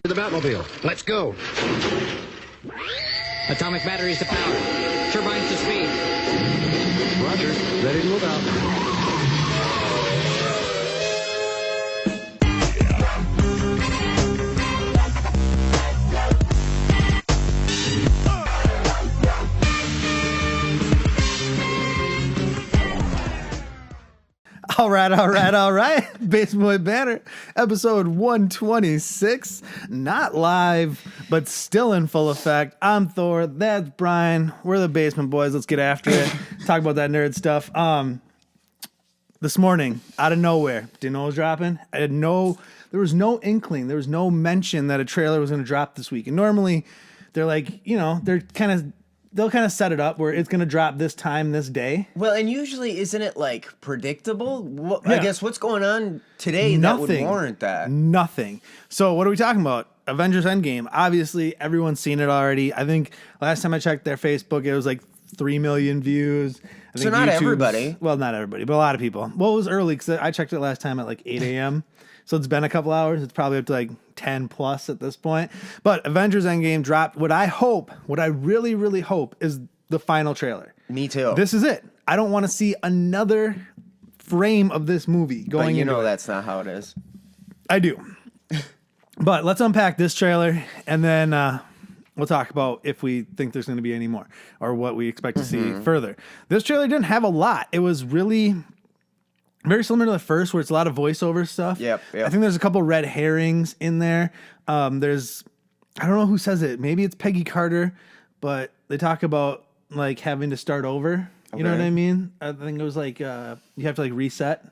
The Batmobile. Let's go. Atomic batteries to power. Turbines to speed. Roger. Ready to move out. All right. Basement Boy Banter, episode 126. Not live, but still in full effect. I'm Thor. That's Brian. We're the Basement Boys. Let's get after it. Talk about that nerd stuff. This morning, out of nowhere, didn't know it was dropping. There was no inkling. There was no mention that a trailer was going to drop this week. And normally, they're like, they'll kind of set it up where it's going to drop this time, this day. Well, and usually isn't it like predictable? I guess what's going on today that would warrant that? Nothing. So what are we talking about? Avengers Endgame. Obviously, everyone's seen it already. I think last time I checked their Facebook, it was like 3 million views. So not everybody. Well, not everybody, but a lot of people. Well, it was early because I checked it last time at like 8 a.m. So it's been a couple hours. It's probably up to like 10 plus at this point. But Avengers Endgame dropped. What I really, really hope is the final trailer. Me too. This is it. I don't want to see another frame of this movie going into it. But that's not how it is. I do. But let's unpack this trailer and then we'll talk about if we think there's going to be any more or what we expect to see further. This trailer didn't have a lot. It was really very similar to the first, where it's a lot of voiceover stuff. Yep. I think there's a couple red herrings in there. I don't know who says it. Maybe it's Peggy Carter, but they talk about like having to start over. You know what I mean? I think it was like you have to like reset,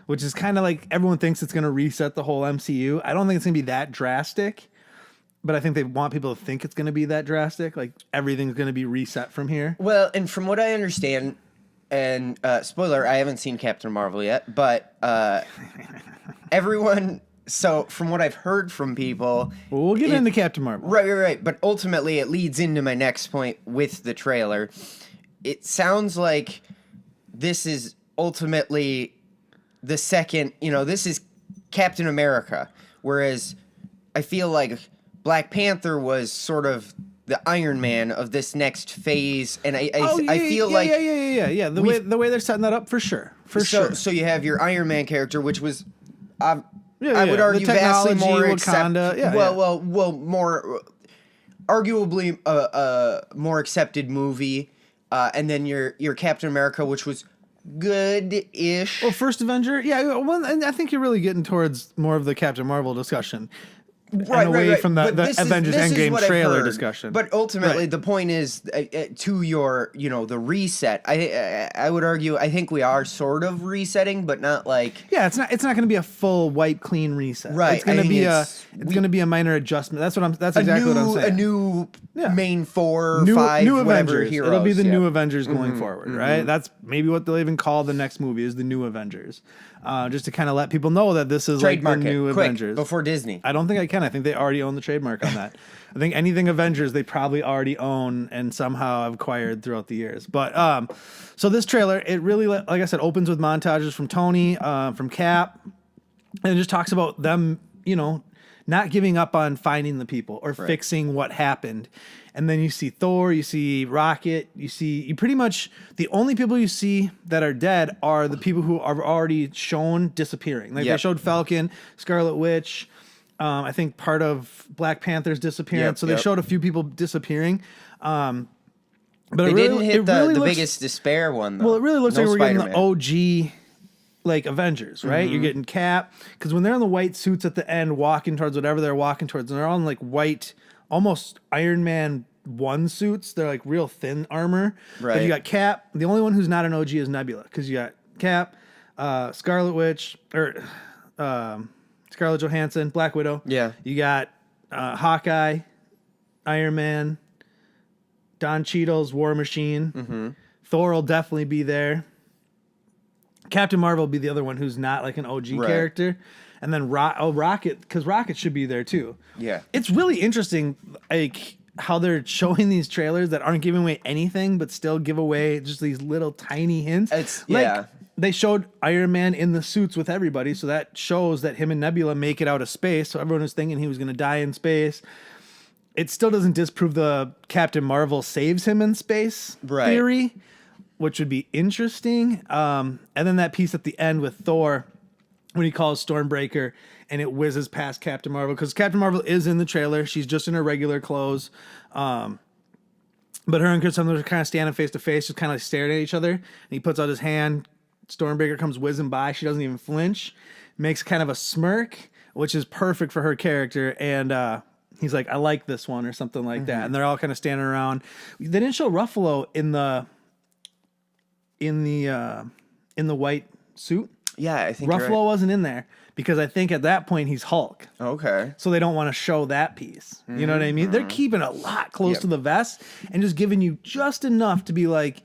which is kind of like everyone thinks it's going to reset the whole MCU. I don't think it's going to be that drastic, but I think they want people to think it's going to be that drastic. Like everything's going to be reset from here. Well, and from what I understand, and spoiler, I haven't seen Captain Marvel yet, but everyone. So from what I've heard from people, we'll get into Captain Marvel. Right. But ultimately, it leads into my next point with the trailer. It sounds like this is ultimately the second. This is Captain America, whereas I feel like Black Panther was sort of the Iron Man of this next phase, and I feel like the way they're setting that up for sure. So you have your Iron Man character, which was, I would argue, vastly more Wakanda, more arguably a more accepted movie, and then your Captain America, which was good-ish. Well, first Avenger, well, and I think you're really getting towards more of the Captain Marvel discussion. Away from the Avengers Endgame trailer discussion. But ultimately, the point is to your, the reset. I would argue, I think we are sort of resetting, but not like. Yeah, it's not going to be a full wipe clean reset. Right. It's going to be a minor adjustment. That's exactly what I'm saying. A new main 4 or 5 new whatever Avengers. heroes. It'll be the new Avengers going forward, right? That's maybe what they'll even call the next movie is the new Avengers. Just to kind of let people know that this is trademark like the new Avengers. Before Disney. I don't think I can. I think they already own the trademark on that. I think anything Avengers they probably already own and somehow have acquired throughout the years. But so this trailer, it really, like I said, opens with montages from Tony, from Cap, and it just talks about them, not giving up on finding the people or fixing what happened. And then you see Thor, you see Rocket, you pretty much the only people you see that are dead are the people who are already shown disappearing. Like they showed Falcon, Scarlet Witch, I think part of Black Panther's disappearance. So they showed a few people disappearing. But they didn't hit the biggest despair one, though. Well, it really looks like we're getting the OG like Avengers, right? You're getting Cap, because when they're in the white suits at the end walking towards whatever they're walking towards, and they're all in like white, almost Iron Man 1 suits. They're like real thin armor. Right. But you got Cap. The only one who's not an OG is Nebula, because you got Cap, Scarlet Witch, or Scarlett Johansson, Black Widow. Yeah. You got Hawkeye, Iron Man, Don Cheadle's War Machine. Thor will definitely be there. Captain Marvel will be the other one who's not like an OG character. And then Rocket, because Rocket should be there too. Yeah. It's really interesting, like how they're showing these trailers that aren't giving away anything, but still give away just these little tiny hints. It's like they showed Iron Man in the suits with everybody, so that shows that him and Nebula make it out of space. So everyone was thinking he was going to die in space. It still doesn't disprove the Captain Marvel saves him in space theory, which would be interesting. And then that piece at the end with Thor when he calls Stormbreaker and it whizzes past Captain Marvel, because Captain Marvel is in the trailer. She's just in her regular clothes. But her and Chris Hemsworth are kind of standing face to face, just kind of like staring at each other. And he puts out his hand. Stormbreaker comes whizzing by. She doesn't even flinch. Makes kind of a smirk, which is perfect for her character. And he's like, I like this one, or something like that. And they're all kind of standing around. They didn't show Ruffalo in the white suit. Yeah, I think Ruffalo wasn't in there, because I think at that point he's Hulk. Okay. So they don't want to show that piece. You know what I mean? They're keeping a lot close to the vest and just giving you just enough to be like,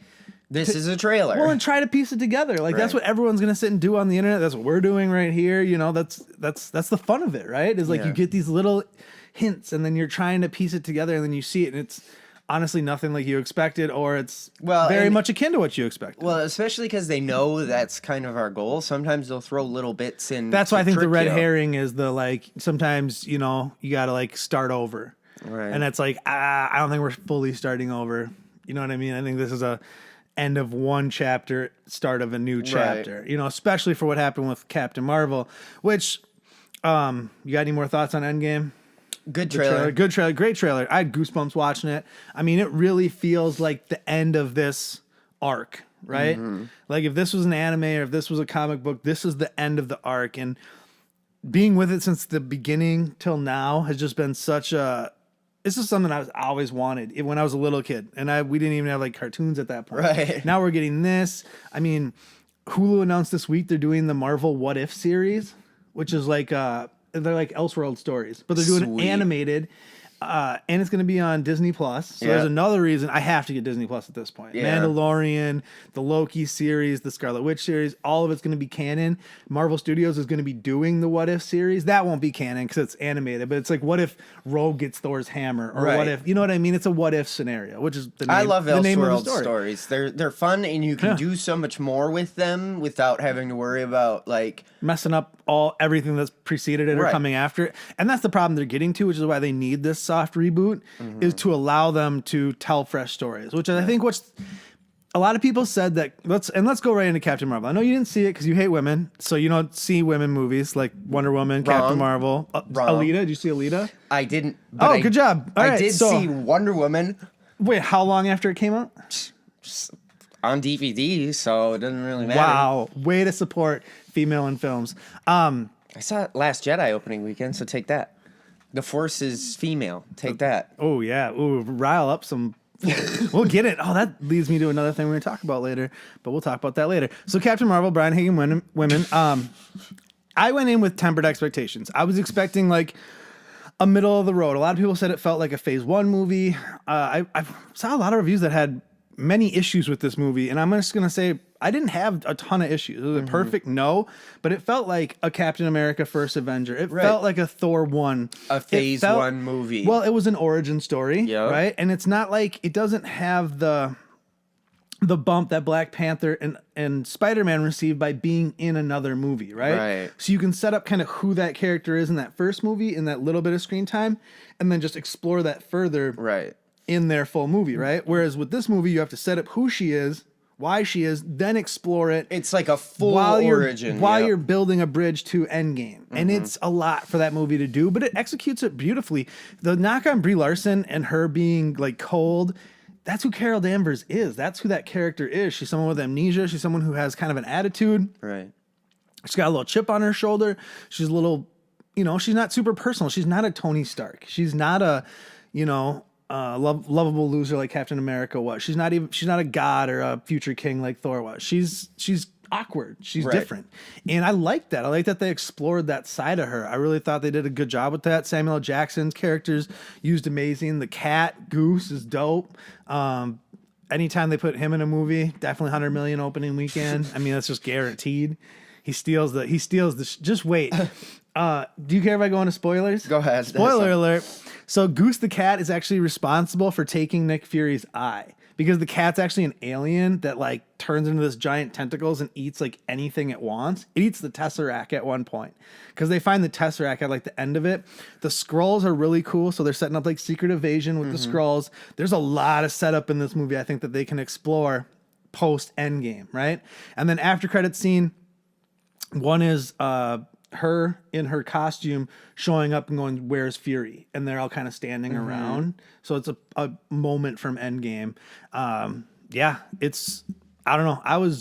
this is a trailer. well, and try to piece it together. Like that's what everyone's gonna sit and do on the internet. That's what we're doing right here. You know, that's the fun of it, right? Is like you get these little hints and then you're trying to piece it together and then you see it and it's honestly nothing like you expected, or it's very much akin to what you expected. Well, especially because they know that's kind of our goal. Sometimes they'll throw little bits in. That's why I think the red herring is the, like, sometimes, you know, you got to like start over. Right. And it's like, I don't think we're fully starting over. You know what I mean? I think this is a end of one chapter, start of a new chapter, you know, especially for what happened with Captain Marvel, which, you got any more thoughts on Endgame? Good trailer. Good trailer. Great trailer. I had goosebumps watching it. I mean, it really feels like the end of this arc, right? Like if this was an anime or if this was a comic book, this is the end of the arc. And being with it since the beginning till now has just been such a... This is something I always wanted when I was a little kid. And we didn't even have like cartoons at that point. Right. Now we're getting this. I mean, Hulu announced this week they're doing the Marvel What If series, which is like... they're like Elseworld stories, but they're doing it animated, and it's going to be on Disney Plus. So there's another reason I have to get Disney Plus at this point. Mandalorian, the Loki series, the Scarlet Witch series, all of it's going to be canon. Marvel Studios is going to be doing the What If series. That won't be canon because it's animated, but it's like, what if Rogue gets Thor's hammer, or what if, you know what I mean? It's a what if scenario, which is the name. I love the name of the Elseworld stories. They're fun, and you can do so much more with them without having to worry about like messing up everything that's preceded it or coming after it. And that's the problem they're getting to, which is why they need this soft reboot, is to allow them to tell fresh stories, which I think a lot of people said that let's go right into Captain Marvel. I know you didn't see it because you hate women, so you don't see women movies like Wonder Woman, Captain Marvel. Alita, did you see Alita? I didn't. But Good job. All I right, did see Wonder Woman. Wait, how long after it came out? On DVD, so it doesn't really matter. Wow, way to support female in films. I saw it Last Jedi opening weekend, so take that. The Force is female. Take that. Oh yeah. Ooh, rile up some. We'll get it. Oh, that leads me to another thing we're gonna talk about later, but we'll talk about that later. So Captain Marvel, Brian Hagen women. I went in with tempered expectations. I was expecting like a middle of the road. A lot of people said it felt like a Phase 1 movie. I saw a lot of reviews that had many issues with this movie, and I'm just gonna say I didn't have a ton of issues. It was a perfect no, but it felt like a Captain America First Avenger. It felt like a Thor 1. A Phase 1 movie. Well, it was an origin story, right? And it's not like, it doesn't have the bump that Black Panther and Spider-Man received by being in another movie, right? So you can set up kind of who that character is in that first movie, in that little bit of screen time, and then just explore that further in their full movie, right? Whereas with this movie, you have to set up who she is, why she is, then explore it. It's like a full origin. While you're building a bridge to Endgame. And it's a lot for that movie to do, but it executes it beautifully. The knock on Brie Larson and her being like cold, that's who Carol Danvers is. That's who that character is. She's someone with amnesia. She's someone who has kind of an attitude. Right. She's got a little chip on her shoulder. She's a little, she's not super personal. She's not a Tony Stark. She's not a, lovable loser like Captain America was. She's not a god or a future king like Thor was. She's awkward. She's different. And I like that. I like that they explored that side of her. I really thought they did a good job with that. Samuel L. Jackson's characters used amazing. The cat, Goose, is dope. Anytime they put him in a movie, definitely 100 million opening weekend. I mean, that's just guaranteed. He steals the just wait. Do you care if I go into spoilers? Go ahead. Spoiler alert. So Goose the cat is actually responsible for taking Nick Fury's eye, because the cat's actually an alien that like turns into this giant tentacles and eats like anything it wants. It eats the Tesseract at one point because they find the Tesseract at like the end of it. The Skrulls are really cool, so they're setting up like secret invasion with the Skrulls. There's a lot of setup in this movie I think that they can explore post Endgame, right? And then after credit scene, one is her in her costume showing up and going, "Where's Fury?" And they're all kind of standing around. So it's a moment from Endgame. Yeah, it's, I don't know.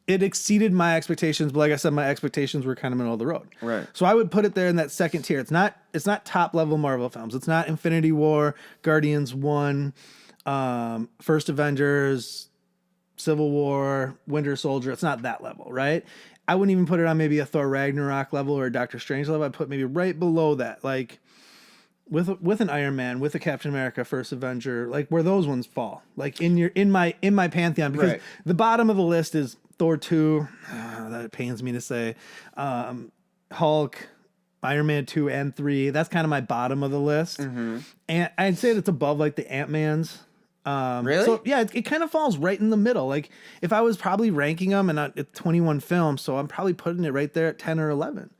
It exceeded my expectations, but like I said, my expectations were kind of middle of the road. Right. So I would put it there in that second tier. It's not top level Marvel films. It's not Infinity War, Guardians 1, First Avengers, Civil War, Winter Soldier. It's not that level, right? I wouldn't even put it on maybe a Thor Ragnarok level or a Doctor Strange level. I'd put maybe right below that, like with an Iron Man, with a Captain America, First Avenger, like where those ones fall, like in my pantheon. Because the bottom of the list is Thor 2. That pains me to say. Hulk, Iron Man 2 and 3. That's kind of my bottom of the list. And I'd say it's above like the Ant-Man's. Really? So yeah, it kind of falls right in the middle. Like if I was probably ranking them, and it's 21 films, so I'm probably putting it right there at 10 or 11.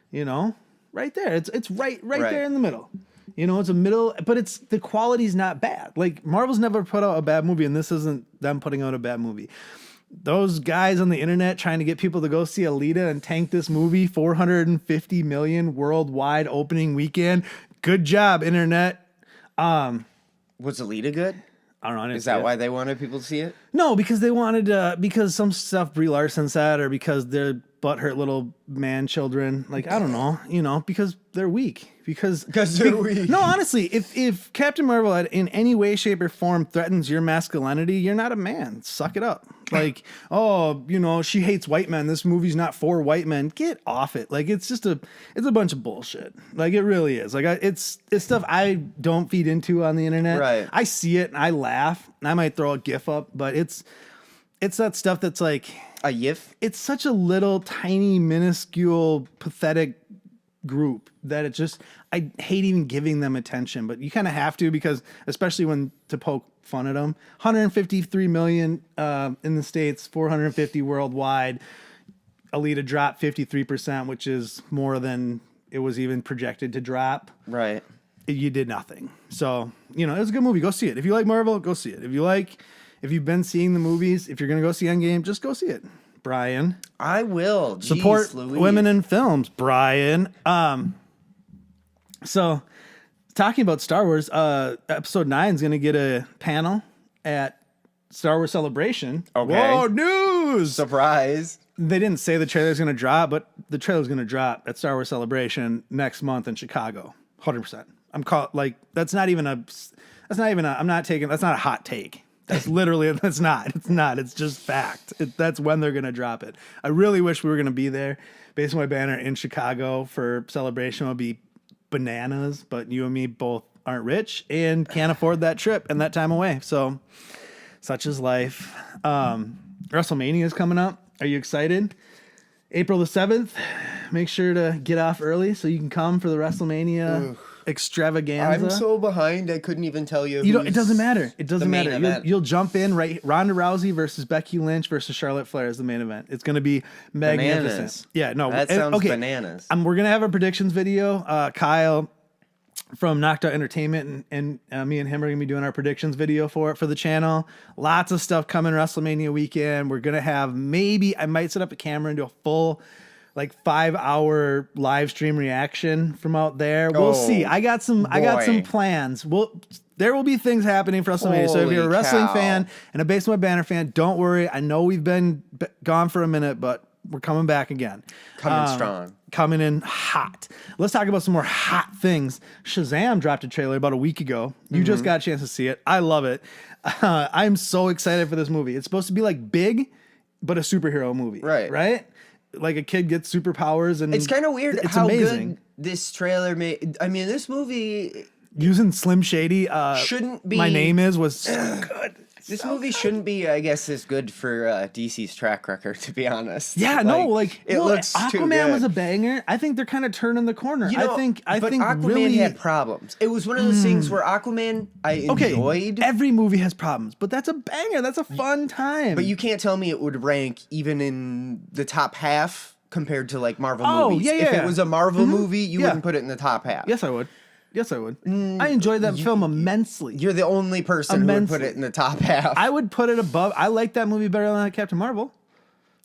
You know, right there. It's right there in the middle. You know, it's a middle, but it's the quality's not bad. Like Marvel's never put out a bad movie, and this isn't them putting out a bad movie. Those guys on the internet trying to get people to go see Alita and tank this movie, 450 million worldwide opening weekend. Good job, internet. Was Alita good? I don't know. Is that why they wanted people to see it? No, because they wanted because some stuff Brie Larson said, or because they're butthurt little man children. Like, I don't know, you know, because they're weak. Because they're weak. No, honestly, if Captain Marvel in any way, shape, or form threatens your masculinity, you're not a man. Suck it up. Like, oh, you know, she hates white men. This movie's not for white men. Get off it. Like, it's a bunch of bullshit. Like, it really is. Like, it's stuff I don't feed into on the internet. Right. I see it and I laugh. And I might throw a GIF up, but it's that stuff that's like a GIF. It's such a little, tiny, minuscule, pathetic group that I hate even giving them attention, but you kind of have to, because especially when to poke fun at them. 153 million in the States, 450 worldwide. Alita dropped 53%, which is more than it was even projected to drop. Right. You did nothing. So, you know, it was a good movie. Go see it. If you like Marvel, go see it. If you've been seeing the movies, if you're going to go see Endgame, just go see it. Brian. I will. Support women in films, Brian. So, talking about Star Wars, episode 9 is going to get a panel at Star Wars Celebration. Okay. Whoa, news! Surprise. They didn't say the trailer's going to drop, but the trailer's going to drop at Star Wars Celebration next month in Chicago. 100%. That's not a hot take. That's literally, it's not, it's just fact. That's when they're going to drop it. I really wish we were going to be there. Based on my banner in Chicago for Celebration would be bananas, but you and me both aren't rich and can't afford that trip and that time away. So such is life. WrestleMania is coming up. Are you excited? April the 7th. Make sure to get off early so you can come for the WrestleMania extravaganza. I'm so behind, I couldn't even tell you. It doesn't matter. It doesn't matter. You'll jump in, right? Ronda Rousey versus Becky Lynch versus Charlotte Flair is the main event. It's going to be magnificent. Bananas. Yeah, no. That sounds bananas. We're going to have a predictions video. Kyle from Knocked Out Entertainment and me and him are going to be doing our predictions video for the channel. Lots of stuff coming WrestleMania weekend. We're going to have I might set up a camera and do a full 5-hour live stream reaction from out there. We'll see. I got some plans. There will be things happening for WrestleMania. So if you're a wrestling fan and a Based on My Banner fan, don't worry. I know we've been gone for a minute, but we're coming back again. Coming strong. Coming in hot. Let's talk about some more hot things. Shazam dropped a trailer about a week ago. You just got a chance to see it. I love it. I'm so excited for this movie. It's supposed to be big, but a superhero movie. Right? Like a kid gets superpowers, and it's kind of weird it's how amazing. Good this trailer made. I mean, this movie using Slim Shady shouldn't be. My Name was so good. This movie shouldn't be, I guess, as good for DC's track record, to be honest. Yeah, it looks too Aquaman good. Was a banger. I think they're kind of turning the corner. I think Aquaman really had problems. It was one of those things where Aquaman I enjoyed. Every movie has problems, but that's a banger. That's a fun time. But you can't tell me it would rank even in the top half compared to like Marvel movies. If it was a Marvel movie, you wouldn't put it in the top half. Yes, I would. I enjoyed that film immensely. You're the only person who would put it in the top half. I would put it above. I like that movie better than I like Captain Marvel.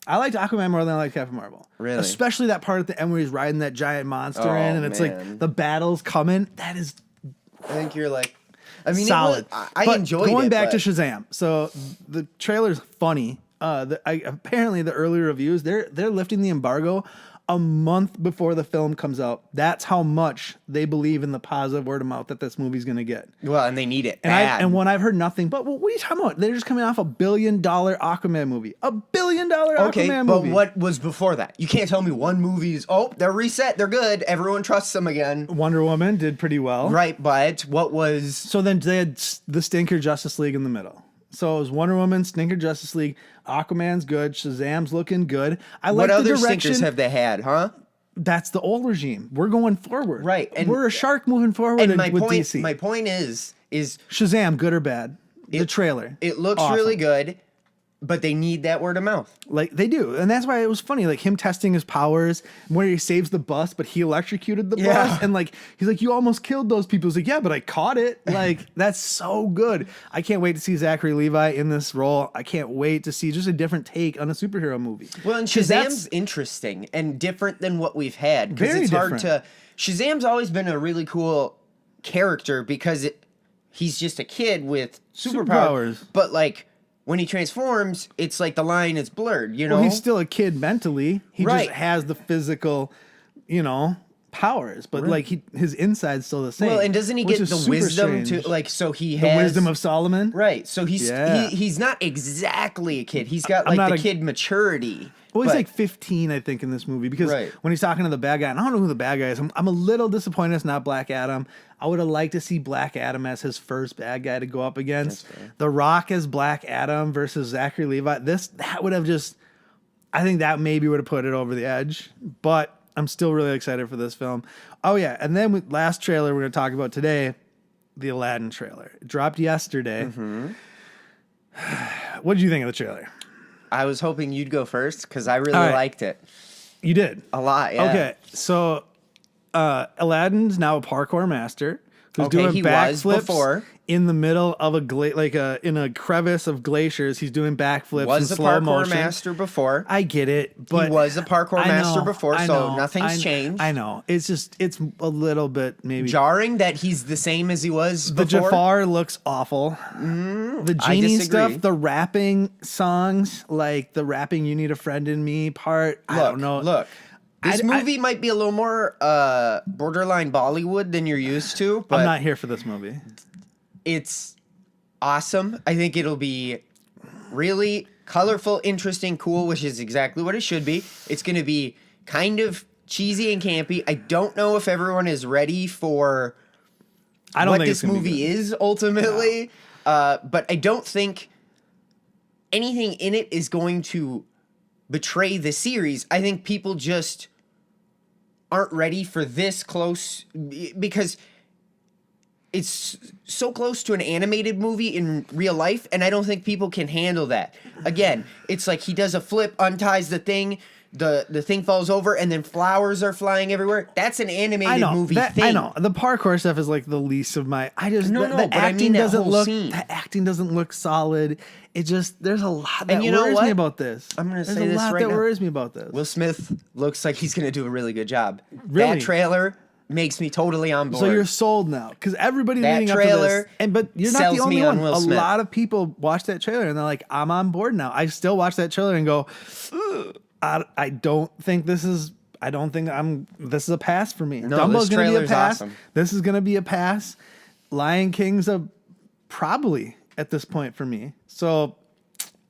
I liked Aquaman more than I liked Captain Marvel. Really? Especially that part at the end where he's riding that giant monster in, and it's like the battle's coming. That is, I think you're like, I mean, solid. I enjoyed it. Going back to Shazam, so the trailer's funny. Apparently, the early reviews they're lifting the embargo a month before the film comes out. That's how much they believe in the positive word of mouth that this movie's going to get. Well, and they need it bad. And when I've heard nothing but, what are you talking about? They're just coming off $1 billion Aquaman movie. $1 billion Aquaman movie. But what was before that? You can't tell me one movie's, they're reset, they're good, everyone trusts them again. Wonder Woman did pretty well. Right, but what was... So then they had the stinker Justice League in the middle. So it was Wonder Woman, stinker Justice League, Aquaman's good, Shazam's looking good. What other stinkers have they had, huh? That's the old regime. We're going forward. Right. And we're a shark moving forward with DC. My point is Shazam, good or bad? The trailer. It looks really good, but they need that word of mouth. Like, they do. And that's why it was funny. Like, him testing his powers, where he saves the bus, but he electrocuted the bus. And, like, he's like, you almost killed those people. He's like, yeah, but I caught it. Like, that's so good. I can't wait to see Zachary Levi in this role. I can't wait to see just a different take on a superhero movie. Well, and Shazam's interesting and different than what we've had. Because it's hard to... Shazam's always been a really cool character because he's just a kid with superpowers. But, like... When he transforms, it's like the line is blurred, you know? Well, he's still a kid mentally. He just has the physical, powers. But, like, his inside's still the same. Well, and doesn't he get the wisdom to, like, so he has... The wisdom of Solomon? Right. So he's not exactly a kid. He's got, like, the kid maturity. Well, he's like 15, I think, in this movie. Because when he's talking to the bad guy, and I don't know who the bad guy is. I'm a little disappointed it's not Black Adam. I would have liked to see Black Adam as his first bad guy to go up against. The Rock as Black Adam versus Zachary Levi. That would have just... I think that maybe would have put it over the edge. But I'm still really excited for this film. Oh, yeah. And then with last trailer we're going to talk about today, the Aladdin trailer. It dropped yesterday. What did you think of the trailer? I was hoping you'd go first because I really liked it. You did? A lot, yeah. Okay, so Aladdin's now a parkour master who's doing backflips in the middle of in a crevice of glaciers. He's doing backflips in slow motion. Was a parkour master before. I get it, but he was a parkour master before, so nothing's changed. I know. It's a little bit maybe jarring that he's the same as he was before. The Jafar looks awful. The genie stuff, the rapping songs, like the rapping "You Need a Friend in Me" part. I don't know. Look. This movie might be a little more borderline Bollywood than you're used to, but I'm not here for this movie. It's awesome. I think it'll be really colorful, interesting, cool, which is exactly what it should be. It's going to be kind of cheesy and campy. I don't know if everyone is ready for what this movie is ultimately, but I don't think anything in it is going to betray the series. I think people just aren't ready for this close because it's so close to an animated movie in real life, and I don't think people can handle that. Again, it's like he does a flip, unties the thing, the thing falls over, and then flowers are flying everywhere. That's an animated movie thing. I know. The parkour stuff is like the least of my... but I mean that whole scene. The acting doesn't look solid. It just... There's a lot that worries me about this. I'm going to say this right now. There's a lot that worries me about this. Will Smith looks like he's going to do a really good job. Really? That trailer makes me totally on board. So you're sold now, because everybody that leading trailer up to this, but you're not the only one. Will a Smith. lot of people watch that trailer and they're like, "I'm on board now." I still watch that trailer and go, "I don't think this is. I don't think I'm. This is a pass for me. No, Dumbo's going to be a pass. Awesome. This is going to be a pass. Lion King's a probably at this point for me. So."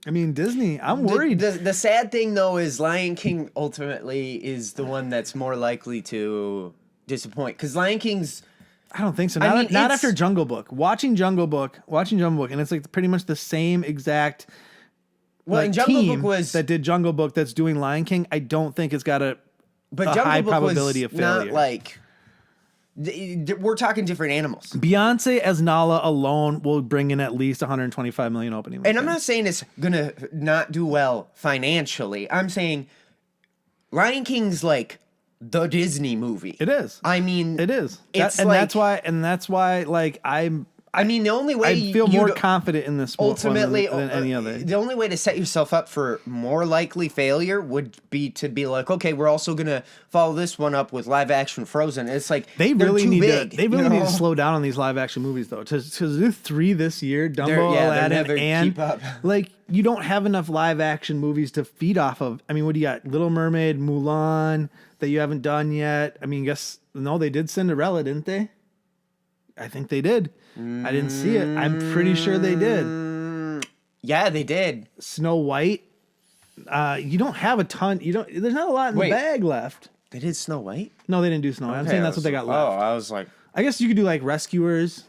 I mean, Disney, I'm worried. The sad thing, though, is Lion King ultimately is the one that's more likely to disappoint. Because Lion King's I don't think so. I mean, Not it's- after Jungle Book. Watching Jungle Book, and it's like pretty much the same exact. Well, like, and Jungle team Book was that did Jungle Book that's doing Lion King. I don't think it's got a Jungle high Book probability was of failure. not like we're talking different animals. Beyonce as Nala alone will bring in at least 125 million opening. And I'm not saying it's gonna not do well financially. I'm saying Lion King's like the Disney movie. It is. I mean, It is. It's and like, that's why like I mean, the only way I feel you more do- confident in this one ultimately than any other. The only way to set yourself up for more likely failure would be to be like, okay, we're also gonna follow this one up with live action Frozen. It's like They they're really too need big, to. They really you need know? to slow down on these live action movies though. To do 3 this year, Dumbo, They're Aladdin, never and keep up. like you don't have enough live action movies to feed off of. I mean, what do you got? Little Mermaid, Mulan that you haven't done yet. I mean, no, they did Cinderella, didn't they? I think they did. I didn't see it. I'm pretty sure they did. Yeah, they did. Snow White. You don't have a ton. There's not a lot in Wait. the bag left. They did Snow White. No, they didn't do Snow White. I'm saying that's what they got left. Oh, I was like, I guess you could do like Rescuers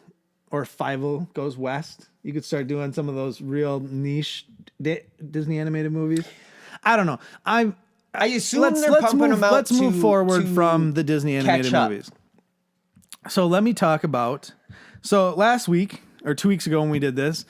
or Fievel Goes West. You could start doing some of those real niche Disney animated movies. I don't know. I assume they're pumping them out. Let's move forward to from the Disney animated catch up. movies. So let me talk about. So last week or 2 weeks ago when we did this,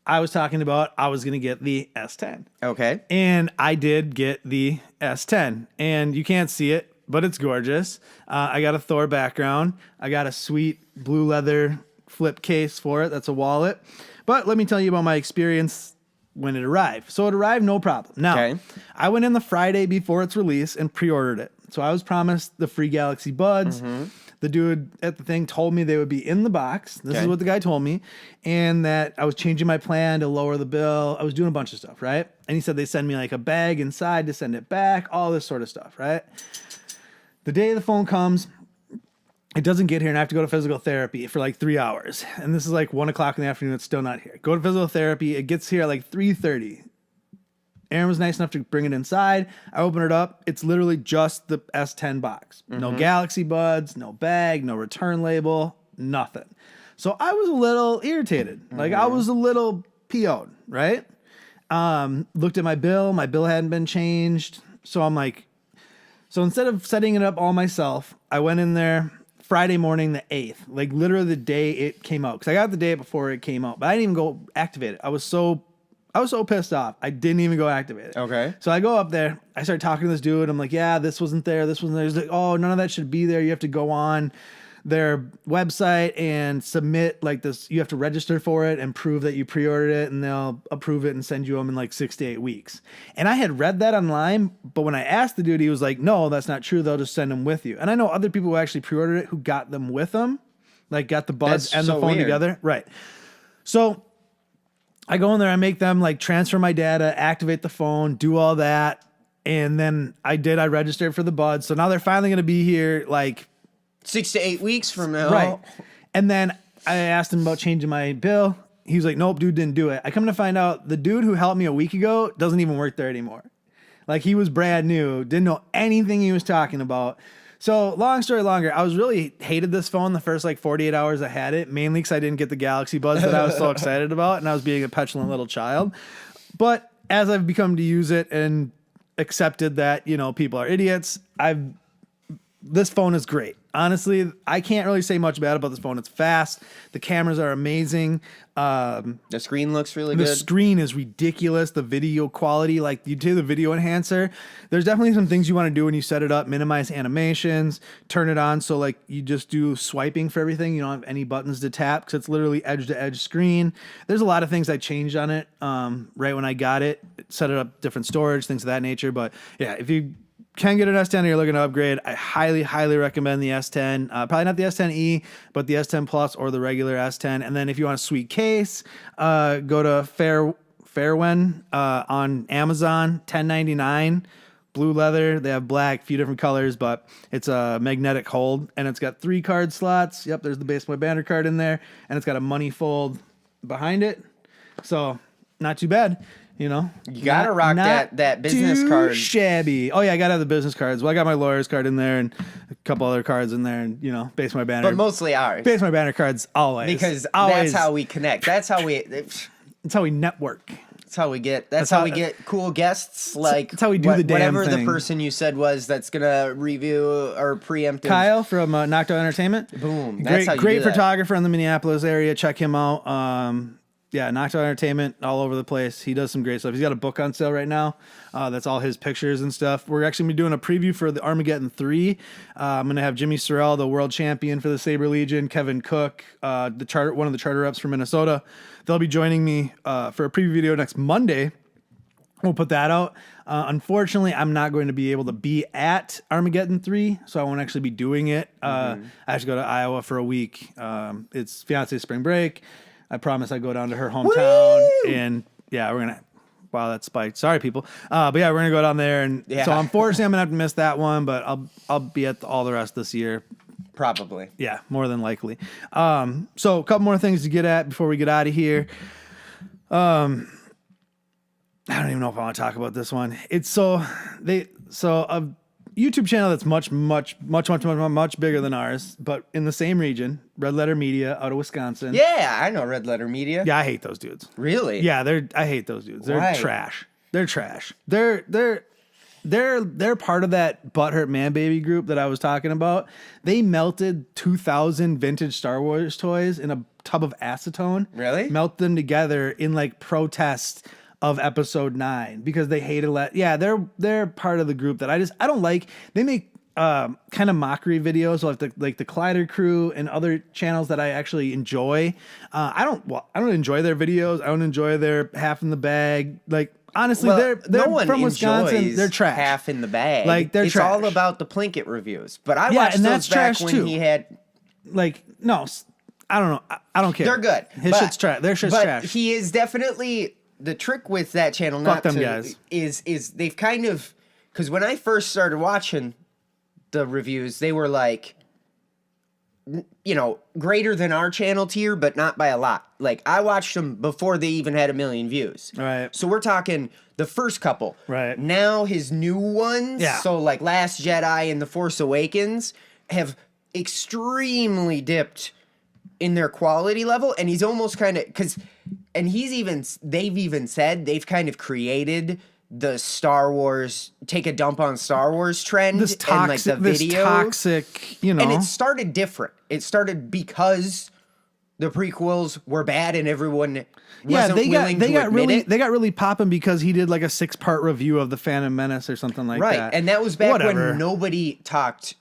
I was talking about I was going to get the S10. Okay. And I did get the S10. And you can't see it, but it's gorgeous. I got a Thor background. I got a sweet blue leather flip case for it. That's a wallet. But let me tell you about my experience when it arrived. So it arrived no problem. Now, Okay. I went in the Friday before its release and pre-ordered it. So I was promised the free Galaxy Buds. The dude at the thing told me they would be in the box. This is Okay. what the guy told me. And that I was changing my plan to lower the bill. I was doing a bunch of stuff, right? And he said they send me like a bag inside to send it back, all this sort of stuff, right? The day the phone comes, it doesn't get here and I have to go to physical therapy for like 3 hours. And this is like 1 o'clock in the afternoon. It's still not here. Go to physical therapy. It gets here at like 3:30. Aaron was nice enough to bring it inside. I open it up. It's literally just the S10 box. No Galaxy Buds, no bag, no return label, nothing. So I was a little irritated. Like I was a little PO'd, right? Looked at my bill. My bill hadn't been changed. So I'm like, so instead of setting it up all myself, I went in there Friday morning, the 8th, like literally the day it came out. Cause I got the day before it came out, but I didn't even go activate it. I was so pissed off. I didn't even go activate it. Okay. So I go up there. I start talking to this dude. I'm like, yeah, this wasn't there. This wasn't there. He's like, oh, none of that should be there. You have to go on their website and submit like this. You have to register for it and prove that you pre-ordered it, and they'll approve it and send you them in like 6 to 8 weeks. And I had read that online, but when I asked the dude, he was like, no, that's not true. They'll just send them with you. And I know other people who actually pre-ordered it who got them with them, like got the buds That's and so the phone weird. together. Right. So I go in there, I make them like transfer my data, activate the phone, do all that. And then I registered for the buds. So now they're finally going to be here like 6 to 8 weeks from now. right. And then I asked him about changing my bill. He was like, nope, dude didn't do it. I come to find out the dude who helped me a week ago doesn't even work there anymore. Like he was brand new, didn't know anything he was talking about. So long story longer, I was really hated this phone the first like 48 hours I had it, mainly because I didn't get the Galaxy Buds that I was so excited about, and I was being a petulant little child. But as I've become to use it and accepted that, you know, people are idiots, this phone is great. Honestly, I can't really say much bad about this phone. It's fast. The cameras are amazing. The screen looks really The good. screen is ridiculous. The video quality, like you do the video enhancer, there's definitely some things you want to do when you set it up. Minimize animations, turn it on so like you just do swiping for everything. You don't have any buttons to tap because it's literally edge to edge screen. There's a lot of things I changed on it right when I got it. Set it up, different storage, things of that nature. But yeah, if you can get an S10 or you're looking to upgrade, I highly, highly recommend the S10. Probably not the S10e, but the S10 Plus or the regular S10. And then if you want a sweet case, go to Fairwen on Amazon, $10.99. Blue leather. They have black, few different colors, but it's a magnetic hold, and it's got 3 card slots. Yep, there's the Base Boy Banter card in there, and it's got a money fold behind it. So not too bad. You know, You gotta rock that business too card. Shabby. Oh yeah, I gotta have the business cards. Well, I got my lawyer's card in there and a couple other cards in there, and base my banner. But mostly ours. Base my banner cards always Because always. that's how we connect. That's how we network. That's how we get. That's how we get cool guests. Like that's how we do the damn whatever thing. the person you said was that's gonna review or preemptive. Kyle from Knocked Out Entertainment. Boom. That's how you great do that. photographer in the Minneapolis area. Check him out. Yeah, Knocked Out Entertainment all over the place. He does some great stuff. He's got a book on sale right now. That's all his pictures and stuff. We're actually gonna be doing a preview for the Armageddon 3. I'm gonna have Jimmy Sorrell, the world champion for the Saber Legion, Kevin Cook, one of the charter reps from Minnesota. They'll be joining me for a preview video next Monday. We'll put that out. Unfortunately, I'm not going to be able to be at Armageddon 3, so I won't actually be doing it. I have to go to Iowa for a week. It's fiance's spring break. I promise I go down to her hometown. Woo! And yeah, we're going to... Wow, that spiked. Sorry, people. But yeah, we're going to go down there. And so unfortunately, I'm going to have to miss that one, but I'll be at all the rest this year. Probably. Yeah, more than likely. So a couple more things to get at before we get out of here. I don't even know if I want to talk about this one. It's a YouTube channel that's much bigger than ours, but in the same region, Red Letter Media out of Wisconsin. Yeah, I know Red Letter Media. Yeah, I hate those dudes. Really? Yeah, I hate those dudes. They're Why? trash. They're trash. They're part of that Butthurt Man Baby group that I was talking about. They melted 2,000 vintage Star Wars toys in a tub of acetone. Really? Melt them together in like protest of episode 9 because they hated they're part of the group that I don't like. They make kind of mockery videos like the Collider Crew and other channels that I actually enjoy. I don't enjoy their videos. I don't enjoy their half in the bag. Like honestly, they're no one from Wisconsin. enjoys They're trash. Half in the bag. Like they're it's trash. all about the Plinkett reviews. But I watched and those that's back trash when too. he had. Like no, I don't know. I don't care. They're good. His shit's trash. Their shit's but trash. He is definitely the trick with that channel. Fuck Not them to, guys. Is they've kind of because when I first started watching the reviews, they were like, greater than our channel tier, but not by a lot. Like I watched them before they even had 1 million views. Right. So we're talking the first couple. Right. Now his new ones. Yeah. So like Last Jedi and The Force Awakens have extremely dipped in their quality level, and he's almost kind of they've even said they've kind of created the Star Wars take a dump on Star Wars trend this toxic, and like the video. This toxic, And it started different. It started because the prequels were bad and everyone wasn't willing to admit it. They got really popping because he did like a 6-part review of the Phantom Menace or something like that. Right, and that was back Whatever. when nobody talked.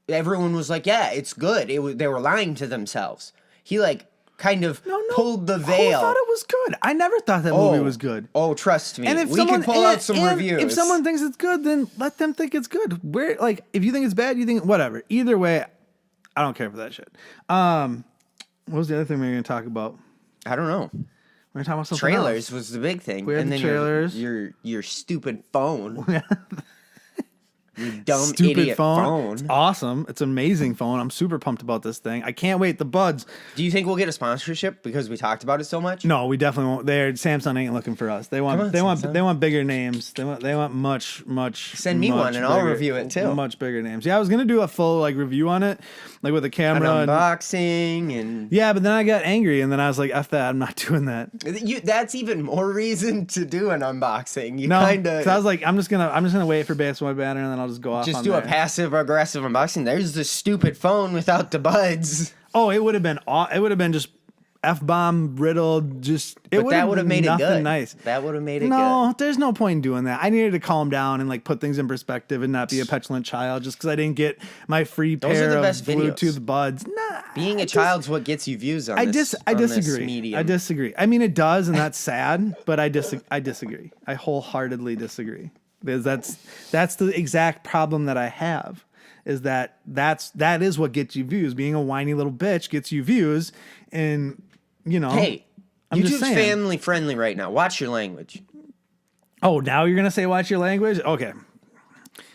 Everyone was like, "Yeah, it's good." They were lying to themselves. He like kind of pulled the veil. I thought it was good. I never thought that movie was good. Oh, trust me. And if we can pull out some reviews. If someone thinks it's good, then let them think it's good. If you think it's bad, you think whatever. Either way, I don't care for that shit. What was the other thing we were going to talk about? I don't know. We were talking about something Trailers else. was the big thing. We had and the then trailers. Your stupid phone. You dumb Stupid idiot phone. It's awesome. It's an amazing phone. I'm super pumped about this thing. I can't wait. The buds. Do you think we'll get a sponsorship because we talked about it so much? No, we definitely won't. Samsung ain't looking for us. They want want bigger names. They want much. Send me one and I'll review it too. Much bigger names. Yeah, I was gonna do a full review on it, with a camera, an unboxing and yeah, but then I got angry and then I was like, F that. I'm not doing that. That's even more reason to do an unboxing. So I was like, I'm just gonna wait for base my banner and then I'll just go off. Just on do there. a passive aggressive unboxing. There's the stupid phone without the buds. Oh, it would have been just F-bomb riddled. But that would have made it good. Nice. That would have made it good. No, there's no point in doing that. I needed to calm down and put things in perspective and not be a petulant child just because I didn't get my free pair of Bluetooth buds. Nah, being a child's what gets you views on this. I this disagree. medium. I disagree. I mean, it does, and that's sad. But I disagree. I wholeheartedly disagree. Because that's the exact problem that I have, is that is what gets you views. Being a whiny little bitch gets you views, and Hey, I'm just YouTube's saying. family friendly right now. Watch your language. Oh, now you're gonna say watch your language? Okay.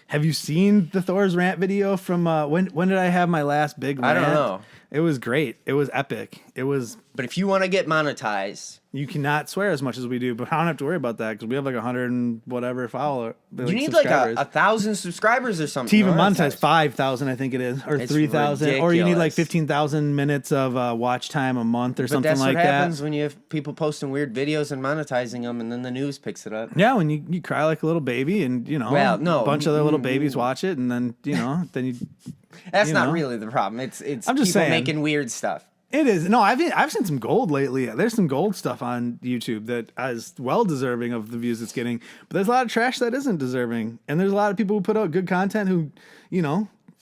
Have you seen the Thor's rant video from when did I have my last big rant? I don't know. It was great. It was epic. It was. But if you want to get monetized, You cannot swear as much as we do, but I don't have to worry about that because we have like 100 and whatever follower. you need like subscribers. 1,000 subscribers or something. To even No, monetize 5,000, I think it is, or It's 3,000, or you need like ridiculous. 15,000 minutes of watch time a month or But something that's like what that. happens when you have people posting weird videos and monetizing them, and then the news picks it up. Yeah, when you cry like a little baby, and Well, no. a bunch of other little babies watch it, and then then you. That's You not know? really the problem. It's I'm just people saying. making weird stuff. It is no. I've seen some gold lately. There's some gold stuff on YouTube that is well deserving of the views it's getting, but there's a lot of trash that isn't deserving, and there's a lot of people who put out good content who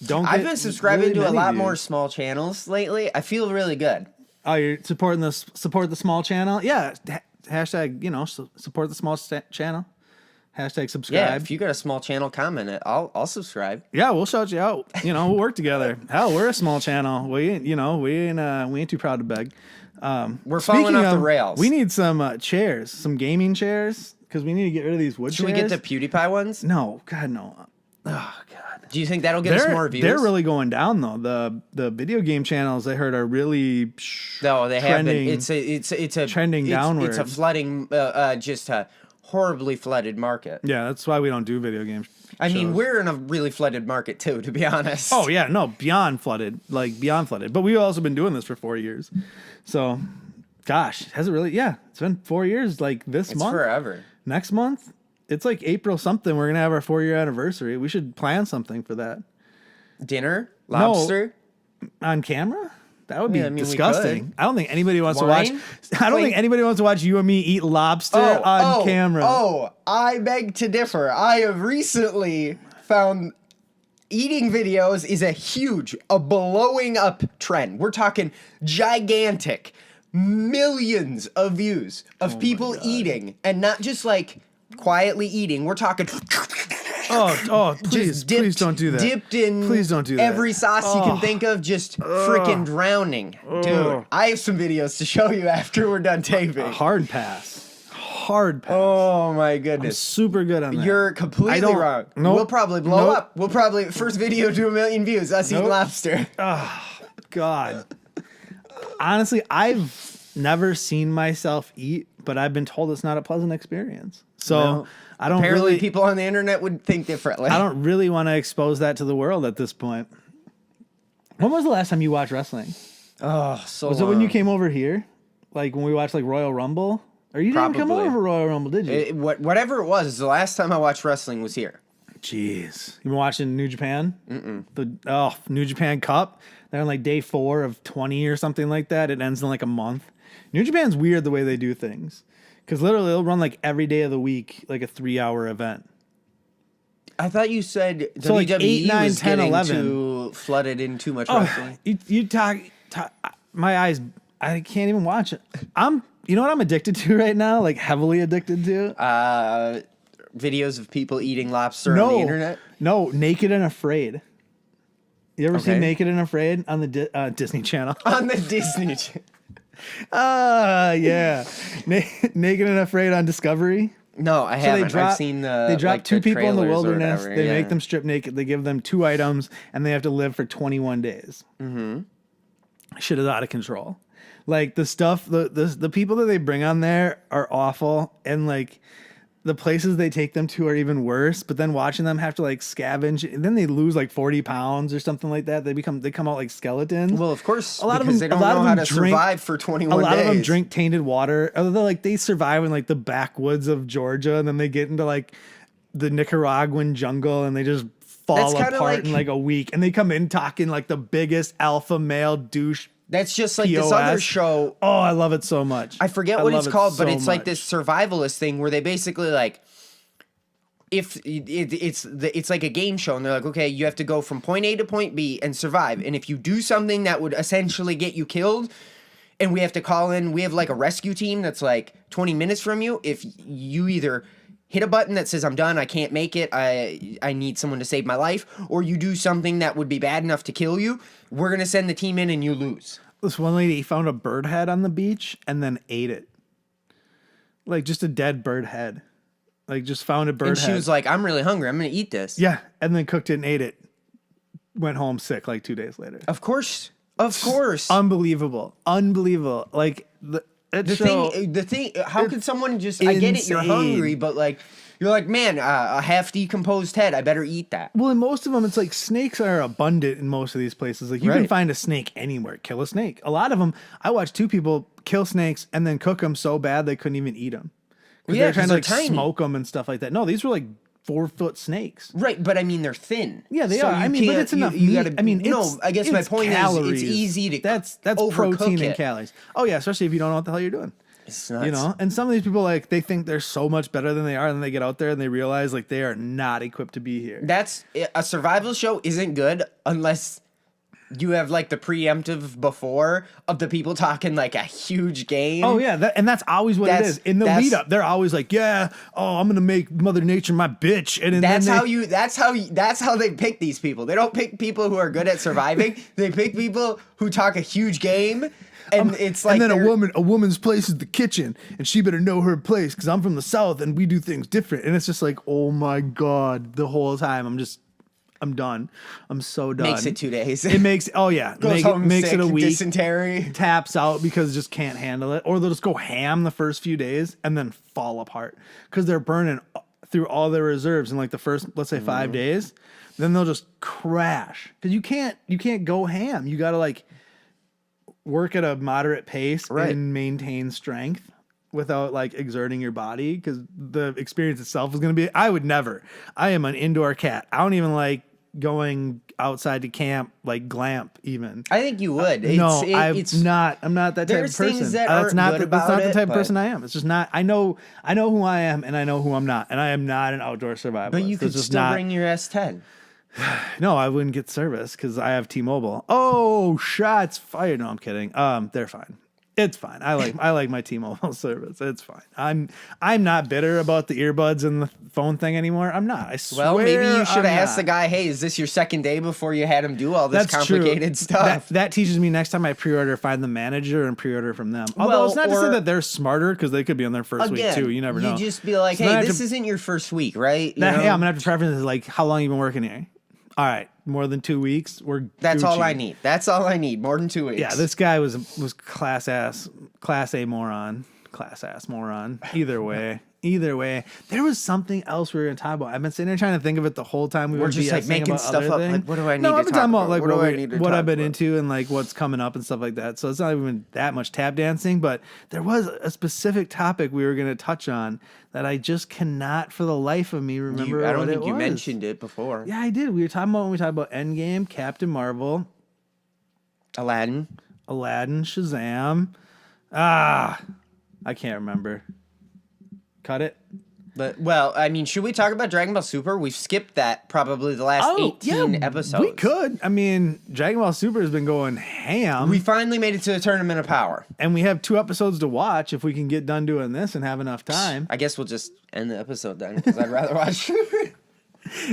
don't. I've get been subscribing really to a many lot views. more small channels lately. I feel really good. Oh, you're supporting support the small channel. Yeah, hashtag support the small channel. Hashtag subscribe. Yeah, if you got a small channel, comment it. I'll subscribe. Yeah, we'll shout you out. We'll work together. Hell, we're a small channel. We ain't too proud to beg. We're falling Speaking off the of, rails. We need some chairs, some gaming chairs, because we need to get rid of these wood Should chairs. we get the PewDiePie ones? No, God, no. Oh, God. Do you think that'll get us more views? They're really going down though. The video game channels I heard are really No, they have been. trending. It's a trending It's a downward. flooding, just a horribly flooded market. Yeah, that's why we don't do video games. I mean, shows. we're in a really flooded market too, to be honest. Oh yeah, no, beyond flooded. But we've also been doing this for 4 years. So, gosh, has it really? Yeah, it's been 4 years. Like this it's month, forever. next month, it's like April something. We're gonna have our 4-year anniversary. We should plan something for that Dinner, lobster. on camera. That would be Yeah, I mean, we disgusting. could. I don't think anybody wants Wine? to watch. I don't think anybody wants to watch you and me eat lobster on camera. Oh, I beg to differ. I have recently found eating videos is a blowing up trend. We're talking gigantic, millions of views of people eating, and not just like quietly eating. We're talking Oh, please, just dipped, please don't do that. Dipped in Please don't do that. every sauce you can think of, just freaking drowning. Dude, I have some videos to show you after we're done taping. Hard pass. Hard pass. Oh my I'm goodness. super good on that. You're I completely don't- wrong. Nope. We'll probably blow Nope. up. We'll probably first video do 1 million views. Us eating Nope. lobster. God. Honestly, I've never seen myself eat, but I've been told it's not a pleasant experience. So No. I don't Apparently, really. people on the internet would think differently. I don't really want to expose that to the world at this point. When was the last time you watched wrestling? Oh, so Was it when you came over here? Like when we watched like Royal Rumble? Or you didn't come Probably. over for Royal Rumble, did you? Whatever it was, the last time I watched wrestling was here. Jeez. You been watching New Japan? The New Japan Cup. They're on like day 4 of 20 or something like that. It ends in like a month. New Japan's weird the way they do things. Because literally they'll run like every day of the week, like a 3-hour event. I thought you said So, like, WWE 8, 9, was 10, getting 11. too flooded in too much Oh, wrestling. you talk, my eyes, I can't even watch it. You know what I'm addicted to right now? Like heavily addicted to? Videos of people eating lobster on the internet. No, Naked and Afraid. You ever seen Okay. Naked and Afraid on the Disney Channel? On the Disney Channel. Yeah. Naked and Afraid on Discovery. No, I So haven't. I've seen the. They drop like, 2 the people in the trailers or wilderness. whatever, They yeah. make them strip naked. They give them 2 items, and they have to live for 21 days. Mm-hmm. Shit is out of control. Like the stuff, the people that they bring on there are awful, and like the places they take them to are even worse. But then watching them have to like scavenge, and then they lose like 40 pounds or something like that. They come out like skeletons. Well, of course, A lot of because them- they a don't lot know of how them to drink- survive for 21 a lot days. of them drink tainted water. They survive in like the backwoods of Georgia, and then they get into like the Nicaraguan jungle, and they just fall That's kinda apart like- in like a week. And they come in talking like the biggest alpha male douche. That's just like this other POS. show. Oh, I love it so much. I forget what love it's it called, but so it's like much. this survivalist thing where they basically like, if it's like a game show, and they're like, okay, you have to go from point A to point B and survive, and if you do something that would essentially get you killed, and we have to call in, we have like a rescue team that's like 20 minutes from you. If you either hit a button that says I'm done, I can't make it, I need someone to save my life, or you do something that would be bad enough to kill you, we're gonna send the team in and you lose. This one lady found a bird head on the beach and then ate it. Like just a dead bird head. Like just found a bird And head. she was like, I'm really hungry, I'm gonna eat this. Yeah, and then cooked it and ate it. Went home sick like 2 days later. Of course Of course. Unbelievable. Like the thing. How could someone just? I get it. You're hungry, but like, you're like, man, a half decomposed head. I better eat that. Well, in most of them, it's like snakes are abundant in most of these places. Like you can find a snake anywhere. Kill a snake. A lot of them. I watched 2 people kill snakes and then cook them so bad they couldn't even eat them. Yeah, they're trying to like tiny. smoke them and stuff like that. No, these were like 4-foot snakes. Right, but I mean they're thin. Yeah, they are. I mean, but it's enough meat. I mean, I guess my point calories. is it's easy to that's overcook protein it. and calories. Oh yeah, especially if you don't know what the hell you're doing. It's nuts. You know, and some of these people like they think they're so much better than they are, and then they get out there and they realize like they are not equipped to be here. That's a survival show isn't good unless you have like the preemptive before of the people talking like a huge game. Oh yeah, and that's always what it is. In the lead up, they're always like, "Yeah, I'm gonna make Mother Nature my bitch." And that's how they pick these people. They don't pick people who are good at surviving. They pick people who talk a huge game. And it's like, and then a woman's place is the kitchen, and she better know her place because I'm from the South and we do things different. And it's just like, oh my god, the whole time I'm done. I'm so done. Makes it 2 days. It makes Goes home makes sick, it a week. Dysentery. Taps out because just can't handle it, or they'll just go ham the first few days and then fall apart because they're burning through all their reserves in like the first, let's say 5 days. Then they'll just crash because you can't go ham. You got to like work at a moderate pace and maintain strength without like exerting your body because the experience itself is going to be. I am an indoor cat. I don't even like going outside to camp, like glamp even. I think you would. I'm not that type of person. Things that that's not the type of but person I am. It's just not. I know who I am and I know who I'm not, and I am not an outdoor survivalist. But you could still bring your S10. No, I wouldn't get service because I have T-Mobile. Oh, shots fired! No, I'm kidding. They're fine. It's fine. I like my T-Mobile service. It's fine. I'm not bitter about the earbuds and the phone thing anymore. I'm not. I swear. Well, maybe you should have asked the guy, "Hey, is this your second day before you had him do all this complicated stuff?" That teaches me next time I pre-order, find the manager and pre-order from them. Although it's not to say that they're smarter because they could be on their first week too. You never know. You just be like, "Hey, this isn't your first week, right?" Hey, I'm gonna have to preference like how long you been working here. All right, more than 2 weeks. That's Gucci. all I need. That's all I need. More than 2 weeks. Yeah, this guy was class A moron. Either way, there was something else we were gonna talk about. I've been sitting there trying to think of it the whole time. We're just like making stuff up. Like, what do I need to talk about? I've been talking about like what I've been into and like what's coming up and stuff like that. So it's not even that much tap dancing, but there was a specific topic we were gonna touch on that I just cannot for the life of me remember. I don't think you mentioned it before. Yeah, I did. We were talking about when we talked about Endgame, Captain Marvel, Aladdin, Shazam. I can't remember. Cut it. But well, I mean, should we talk about Dragon Ball Super? We've skipped that probably the last 18 episodes. We could. I mean, Dragon Ball Super has been going ham. We finally made it to the Tournament of Power. And we have 2 episodes to watch if we can get done doing this and have enough time. I guess we'll just end the episode then because I'd rather watch.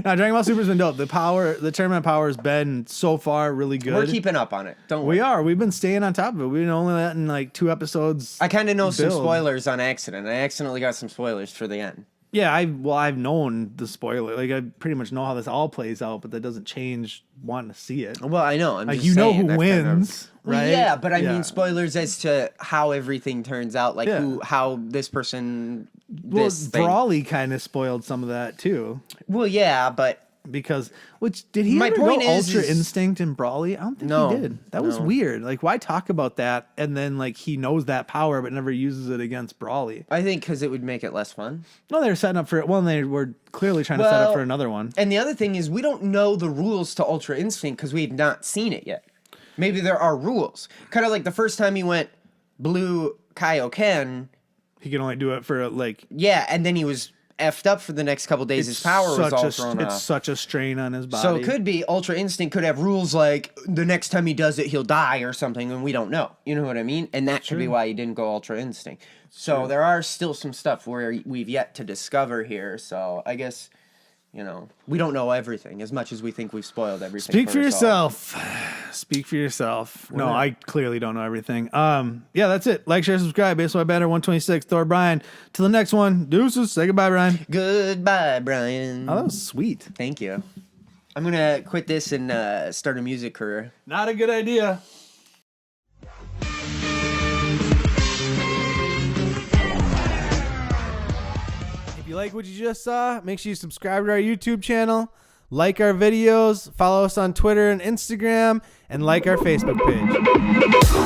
Now, Dragon Ball Super's been dope. The Tournament of Power has been so far really good. We're keeping up on it. Don't worry. We are. We've been staying on top of it. We've been only letting like 2 episodes. I kind of know some spoilers on accident. I accidentally got some spoilers for the end. Yeah, I've known the spoiler. Like I pretty much know how this all plays out, but that doesn't change wanting to see it. Well, I know. I'm like just saying, who wins, right? Well, yeah, but I mean spoilers as to how everything turns out, like how this person. Brawley kind of spoiled some of that too. Well, yeah, but. Because did he ever go Ultra Instinct in Brawley? I don't think he did. That was weird. Like, why talk about that and then like he knows that power but never uses it against Brawley? I think because it would make it less fun. No, they were setting up for it. Well, they were clearly trying to set up for another one. And the other thing is we don't know the rules to Ultra Instinct because we've not seen it yet. Maybe there are rules. Kind of like the first time he went Blue Kaioken. He can only do it for like... Yeah, and then he was effed up for the next couple days. His power was all thrown off. It's such a strain on his body. So it could be Ultra Instinct could have rules like the next time he does it, he'll die or something, and we don't know. You know what I mean? And that could be why he didn't go Ultra Instinct. So there are still some stuff where we've yet to discover here. So I guess, we don't know everything as much as we think we've spoiled everything. Speak for yourself. Speak for yourself. No, I clearly don't know everything. Yeah, that's it. Like, share, subscribe. Baseball Banter 126. Thor Brian. Till the next one. Deuces. Say goodbye, Brian. Goodbye, Brian. Oh, that was sweet. Thank you. I'm going to quit this and start a music career. Not a good idea. you like what you just saw, make sure you subscribe to our YouTube channel, like our videos, follow us on Twitter and Instagram, and like our Facebook page.